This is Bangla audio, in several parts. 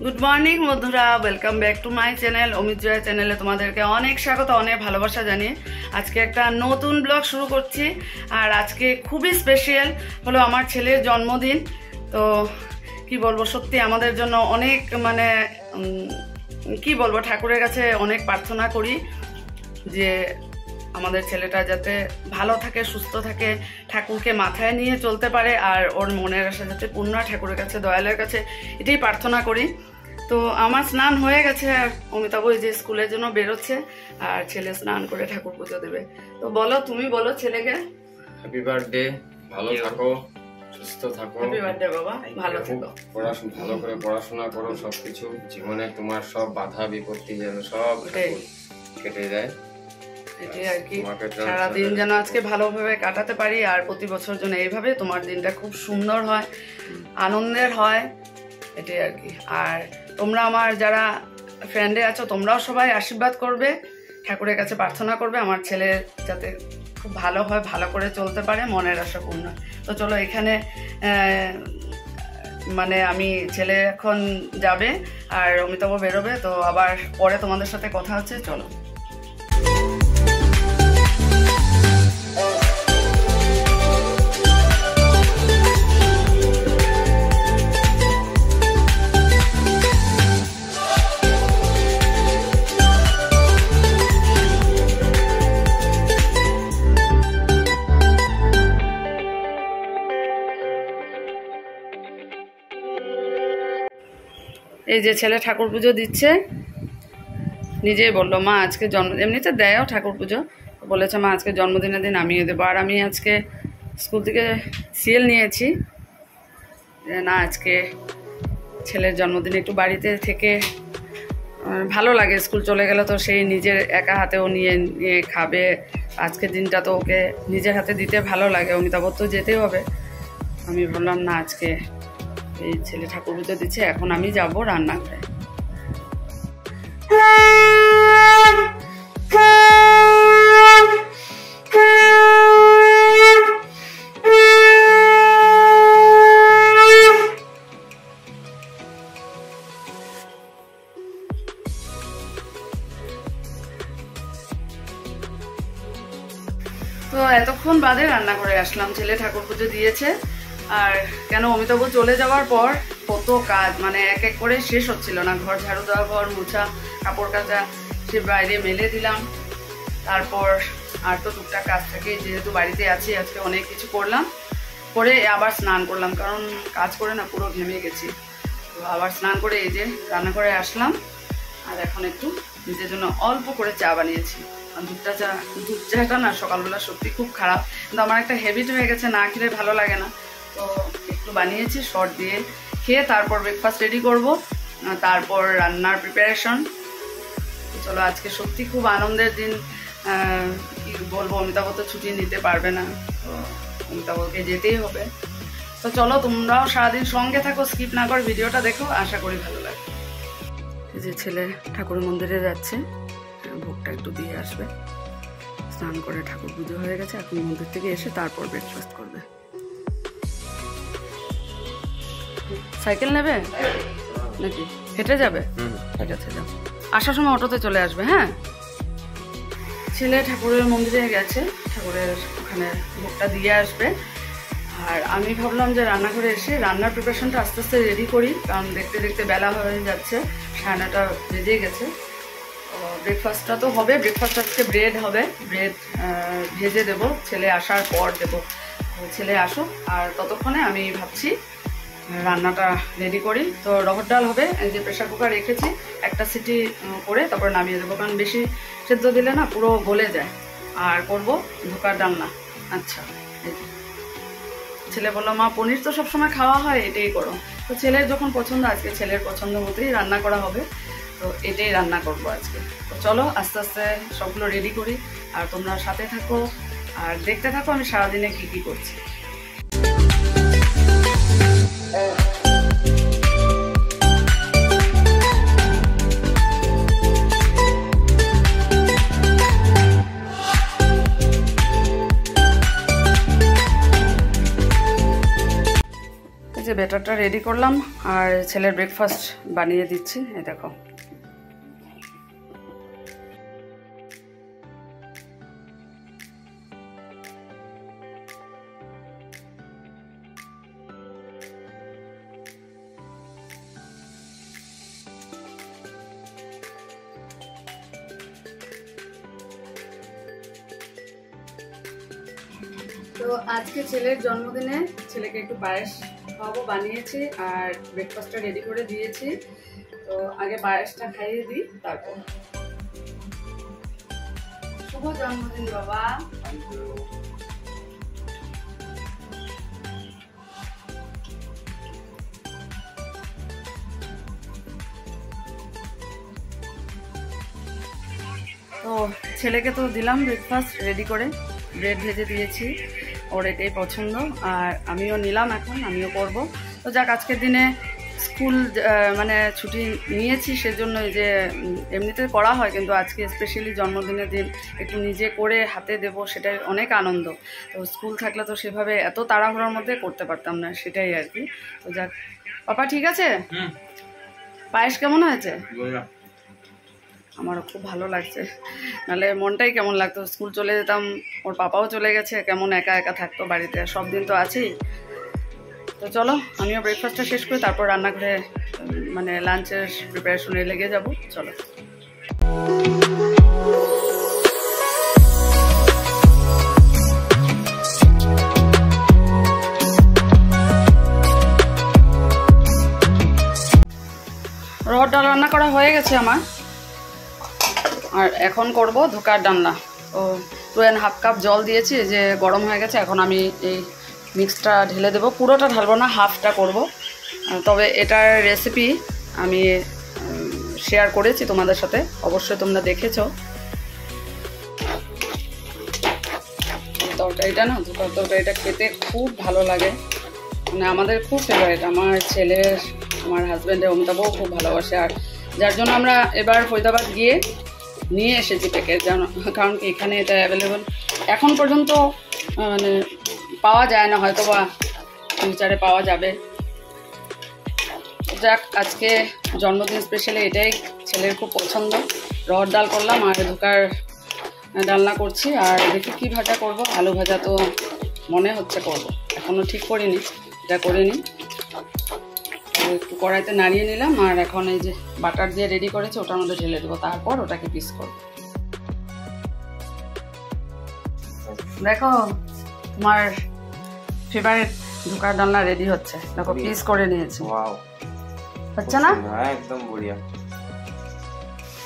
গুড মর্নিং বন্ধুরা, welcome back to my channel Amit Joy চ্যানেলে তোমাদেরকে অনেক স্বাগত, অনেক ভালোবাসা জানিয়ে আজকে একটা নতুন ব্লগ শুরু করছি। আর আজকে খুবই স্পেশাল হলো আমার ছেলের জন্মদিন। তো কি বলবো, সত্যি আমাদের জন্য অনেক কি বলবো, ঠাকুরের কাছে অনেক প্রার্থনা করি যে আমাদের ছেলেটা যাতে ভালো থাকে, সুস্থ থাকে, ঠাকুরকে মাথায় নিয়ে চলতে পারে, আর ওর মনের আশা যাতে পূর্ণ হয় ঠাকুরের কাছে, দয়ালের কাছে, এটাই প্রার্থনা করি। তো আমার স্নান হয়ে গেছে, আর অমিতাভ যে স্কুলের জন্য বেরোচ্ছে, আর ছেলে স্নান করে ঠাকুর পুজো দেবে। তো বলো, তুমি বলো ছেলেকে। হ্যাপি বার্থডে, ভালো থাকো, সুস্থ থাকো। হ্যাপি বার্থডে বাবা, ভালো থাকো, ভালো করে পড়াশোনা করো, সবকিছু জীবনে তোমার সব বাধা বিপত্তি যেন সব কেটে যায়। এটাই আর কি, সারাদিন যেন আজকে ভালোভাবে কাটাতে পারি, আর প্রতি বছর যেন এইভাবে তোমার দিনটা খুব সুন্দর হয়, আনন্দের হয়, এটাই আর কি। আর তোমরা আমার যারা ফ্রেন্ডে আছো, তোমরাও সবাই আশীর্বাদ করবে, ঠাকুরের কাছে প্রার্থনা করবে আমার ছেলে যাতে খুব ভালো হয়, ভালো করে চলতে পারে, মনের আশা পূর্ণ। তো চলো, এখানে আমি ছেলে এখন যাবে আর অমিতাভ বেরোবে, তো আবার পরে তোমাদের সাথে কথা হচ্ছে, চলো। এই যে ছেলে ঠাকুর পুজো দিচ্ছে, নিজেই বললো মা আজকে এমনিতে দেয়ও ঠাকুর পুজো, বলেছে মা আজকে জন্মদিনের দিন আমিও দেবো। আর আমি আজকে স্কুল থেকে সিএল নিয়েছি না, আজকে ছেলের জন্মদিনে একটু বাড়িতে থেকে ভালো লাগে, স্কুল চলে গেলে তো সেই নিজের একা হাতেও নিয়ে খাবে, আজকের দিনটা তো ওকে নিজের হাতে দিতে ভালো লাগে, অমিতাভ তো যেতেই হবে। আমি বললাম না, আজকে এই ছেলে ঠাকুর পুজো দিচ্ছে, এখন আমি যাব রান্নাঘরে। তো এতক্ষণ বাদে রান্নাঘরে আসলাম, ছেলে ঠাকুর পুজো দিয়েছে। আর কেন, অমিতাভ চলে যাওয়ার পর কত কাজ, এক এক করে শেষ হচ্ছিল না। ঘর ঝাড়ু দেওয়া, ঘর মোছা, কাপড় কাচা, সে বাইরে মেলে দিলাম। তারপর আর তো টুকটাক কাজ থাকে, যেহেতু বাড়িতে আছি আজকে অনেক কিছু করলাম, করে আবার স্নান করলাম, কারণ কাজ করে না পুরো ঘেমে গেছি। তো আবার স্নান করে এই যে রান্নাঘরে আসলাম, আর এখন একটু নিজের জন্য অল্প করে চা বানিয়েছি। দুধ চাটা না সকালবেলা সত্যি খুব খারাপ, কিন্তু আমার একটা হ্যাবিট হয়ে গেছে, না খেলে ভালো লাগে না। তো একটু বানিয়েছি, শর্ট দিয়ে খেয়ে তারপর ব্রেকফাস্ট রেডি করব, তারপর রান্নার প্রিপারেশন। চলো, আজকে সত্যি খুব আনন্দের দিন। কি বলবো, অমিতাভ তো ছুটি নিতে পারবে না, তো অমিতাভকে যেতেই হবে। তো চলো, তোমরাও সারাদিন সঙ্গে থাকো, স্কিপ না করে ভিডিওটা দেখো, আশা করি ভালো লাগে। এই যে ছেলে ঠাকুরের মন্দিরে যাচ্ছে, ভোগটা একটু দিয়ে আসবে। স্নান করে ঠাকুর পুজো হয়ে গেছে, এখন মন্দির থেকে এসে তারপর ব্রেকফাস্ট করবে। সাইকেল নেবে নাকি হেঁটে যাবে? ঠিক আছে, যাও, আসার সময় অটোতে চলে আসবে। হ্যাঁ, ছেলে ঠাকুরের মন্দিরে গেছে, ঠাকুরের ওখানে ভোগটা দিয়ে আসবে। আর আমি ভাবলাম যে রান্নাঘরে এসে রান্নার প্রিপারেশনটা আস্তে আস্তে রেডি করি, কারণ দেখতে দেখতে বেলা হয়ে যাচ্ছে, 9:30 বেজে গেছে। ব্রেকফাস্টটা তো হবে, ব্রেকফাস্ট আজকে ব্রেড হবে, ব্রেড ভেজে দেবো, ছেলে আসার পর দেবো। ছেলে আসুক, আর ততক্ষণে আমি ভাবছি রান্নাটা রেডি করি। তো রহর ডাল হবে, যে প্রেশার কুকার রেখেছি, একটা সিটি করে তারপর নামিয়ে দেবো, কারণ বেশি সেদ্ধ দিলে না পুরো গলে যায়। আর করবো ধোকার ডালনা। আচ্ছা, ছেলে বললো মা পনির তো সবসময় খাওয়া হয়, এটাই করো। তো ছেলের যখন পছন্দ, আজকে ছেলের পছন্দ মতোই রান্না করা হবে, তো এটাই রান্না করবো আজকে। তো চলো আস্তে আস্তে সবগুলো রেডি করি, আর তোমরা সাথে থাকো আর দেখতে থাকো আমি সারাদিনে কি কি করছি। যে ব্যাটারটা রেডি করলাম আর ছেলের ব্রেকফাস্ট বানিয়ে দিচ্ছি। এই দেখো তো আজকে ছেলের জন্মদিনে ছেলেকে একটু পায়েস খাওয়াবো বানিয়েছি আর ব্রেকফাস্টটা রেডি করে দিয়েছি। তো আগে পায়েসটা খাইয়ে দিই, তারপর শুভ জন্মদিন বাবা। তো ছেলেকে তো দিলাম ব্রেকফাস্ট রেডি করে, ব্রেড ভেজে দিয়েছি, ওর এটাই পছন্দ আর আমিও নিলাম, এখন আমিও করব। তো যাক, আজকের দিনে স্কুল মানে ছুটি নিয়েছি, সেজন্য যে এমনিতে করা হয়, কিন্তু আজকে স্পেশালি জন্মদিনের দিন একটু নিজে করে হাতে দেব, সেটাই অনেক আনন্দ। তো স্কুল থাকলে তো সেভাবে এত তাড়াহুড়োর মধ্যে করতে পারতাম না, সেটাই আর কি। তো যাক, পাপা ঠিক আছে? পায়েস কেমন হয়েছে? আমারও খুব ভালো লাগছে, নাহলে মনটাই কেমন লাগতো। স্কুল চলে যেতাম, ওর পাপাও চলে গেছে, কেমন একা একা থাকতো বাড়িতে, সব দিন তো আছেই। তো চলো আমিও ব্রেকফাস্টটা শেষ করি, তারপর রান্নাঘরে মানে লাঞ্চের প্রিপারেশনে লেগে যাব। চলো। রড ডাল রান্না করা হয়ে গেছে আমার, আর এখন করব ধোকার ডালনা। তো 2.5 কাপ জল দিয়েছি, যে গরম হয়ে গেছে। এখন আমি এই মিক্সটা ঢেলে দেবো, পুরোটা ঢালবো না, হাফটা করব। তবে এটার রেসিপি আমি শেয়ার করেছি তোমাদের সাথে, অবশ্যই তোমরা দেখেছো। তরকারিটা না, ধোকার তরকারিটা খেতে খুব ভালো লাগে, মানে আমাদের খুব ফেভারিট, আমার ছেলের, আমার হাজব্যান্ডের, অমিতাভও খুব ভালোবাসে। আর যার জন্য আমরা এবার ফরিদাবাদ গিয়ে নিয়ে এসেছি প্যাকেট, কারণ কি এখানে এটা অ্যাভেলেবল এখন পর্যন্ত মানে পাওয়া যায় না, হয়তো বা ফিউচারে পাওয়া যাবে। যাক, আজকে জন্মদিন স্পেশালি এটাই ছেলের খুব পছন্দ। রড ডাল করলাম আর ধোকার ডালনা করছি, আর দেখি কী ভাজা করব। আলু ভাজা তো মনে হচ্ছে করব, এখনও ঠিক করিনি, এটা করে নিই। একটু কড়াইতে নাড়িয়ে নিলাম, আর এখন এই যে বাটার দিয়ে রেডি করেছে ওটার মধ্যে ঢেলে দেবো, তারপর ওটাকে পিস করব। দেখো তোমার ফেভারিট ধোকার ডালনা রেডি হচ্ছে, দেখো পিস করে নিয়েছি। হচ্ছে না? একদম বঢ়িয়া।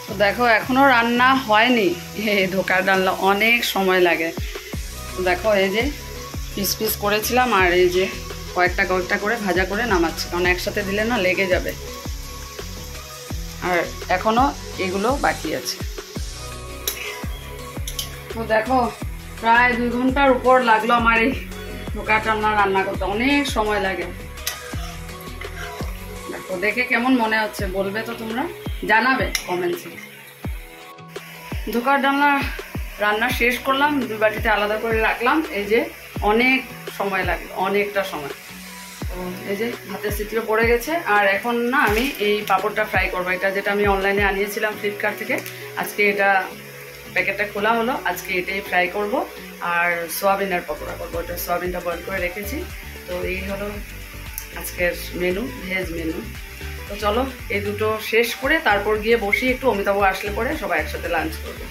তো দেখো এখনো রান্না হয়নি, ধোকার ডালনা অনেক সময় লাগে। দেখো এই যে পিস পিস করেছিলাম, আর এই যে কয়েকটা কয়েকটা করে ভাজা করে নামাচ্ছি, কারণ একসাথে দিলে না লেগে যাবে। আর এখনো এগুলো বাকি আছে। তো দেখো প্রায় 2 ঘন্টার উপর লাগলো আমার এই ধোকার ডালনা রান্না করতে, অনেক সময় লাগে। দেখো দেখে কেমন মনে হচ্ছে বলবে তো, তোমরা জানাবে কমেন্টসে। ধোকার ডালনা রান্না শেষ করলাম, 2 বাটিতে আলাদা করে রাখলাম। এই যে অনেক সময় লাগলো, অনেকটা সময়। তো এই যে হাতের সিটিও পড়ে গেছে। আর এখন না আমি এই পাঁপড়টা ফ্রাই করবো, এটা যেটা আমি অনলাইনে আনিয়েছিলাম ফ্লিপকার্ট থেকে। আজকে এটা প্যাকেটটা খোলা হলো, আজকে এটাই ফ্রাই করব। আর সোয়াবিনের পকোড়া করবো, এটা সোয়াবিনটা বয়েল করে রেখেছি। তো এই হলো আজকের মেনু, ভেজ মেনু। তো চলো এই দুটো শেষ করে তারপর গিয়ে বসি একটু, অমিতাভ আসলে পরে সবাই একসাথে লাঞ্চ করবো।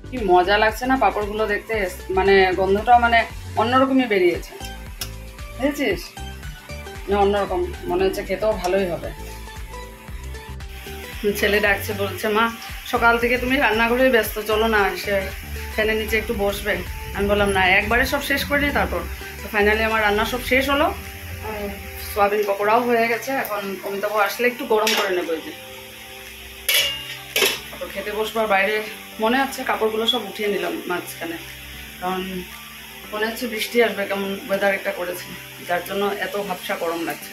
কি মজা লাগছে না পাঁপড়গুলো দেখতে, মানে গন্ধটাও মানে অন্যরকমই বেরিয়েছে, বুঝেছিস? অন্যরকম মনে হচ্ছে, খেতেও ভালোই হবে। ছেলে ডাকছে, বলছে মা সকাল থেকে তুমি রান্নাঘরেই ব্যস্ত, চলো না সে ফ্যানের নিচে একটু বসবে। আমি বললাম না, একবারে সব শেষ করে নিই তারপর। তো ফাইনালি আমার রান্না সব শেষ হলো, সোয়াবিন পকোড়াও হয়ে গেছে। এখন অমিতাভ আসলে একটু গরম করে নেবো, এই যে তারপর খেতে বসবার। বাইরে মনে হচ্ছে কাপড়গুলো সব উঠিয়ে নিলাম মাঝখানে, কারণ মনে হচ্ছে বৃষ্টি আসবে, কেমন ওয়েদার একটা করেছে, যার জন্য এত ভাবসা গরম লাগছে।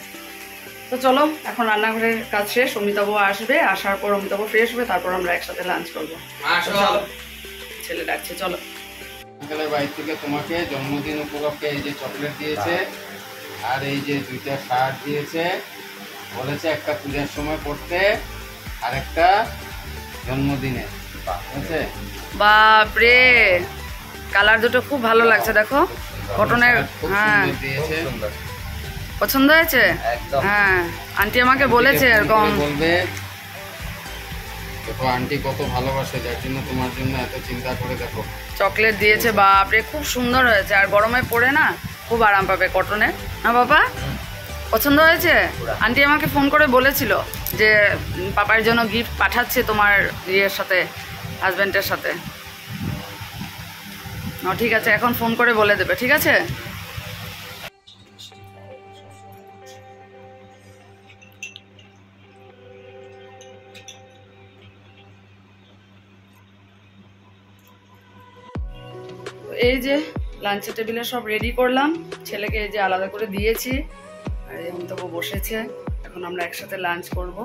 তো চলো এখন রান্নাঘরের কাজ শেষ, অমিতাভ আসবে, আসার পর অমিতাভ ফ্রেশ হবে, তারপর আমরা একসাথে লাঞ্চ করবো। ছেলে ডাকছে, চলো। বাড়ি থেকে তোমাকে জন্মদিন উপলক্ষে এই যে চকলেট দিয়েছে, আর এই যে 2টা শার্ট দিয়েছে, বলেছে একটা পূজার সময় পড়তে আর একটা জন্মদিনে। বুঝছে? বাপরে, কালার দুটো খুব ভালো লাগছে, দেখো কটনের। হ্যাঁ, দিয়েছে, পছন্দ হয়েছে। হ্যাঁ, আন্টি আমাকে বলেছে এরকম বলবে। দেখো আন্টি কত ভালোবাসে, যার জন্য তোমার জন্য এত চিন্তা করে। দেখো চকলেট দিয়েছে, বাপরে খুব সুন্দর হয়েছে। আর গরমে পরে না খুব আরাম পাবে কটনের। না বাবা, পছন্দ হয়েছে? আন্টি আমাকে ফোন করে বলেছিল যে পাপার জন্য গিফট পাঠাচ্ছে তোমার ইয়ের সাথে, হাজব্যান্ডের সাথে। ঠিক আছে, এখন ফোন করে বলে দেবে, ঠিক আছে? এই যে লাঞ্চের টেবিলে সব রেডি করলাম, ছেলেকে এই যে আলাদা করে দিয়েছি, আর এখন তো বসেছে। এখন আমরা একসাথে লাঞ্চ করবো।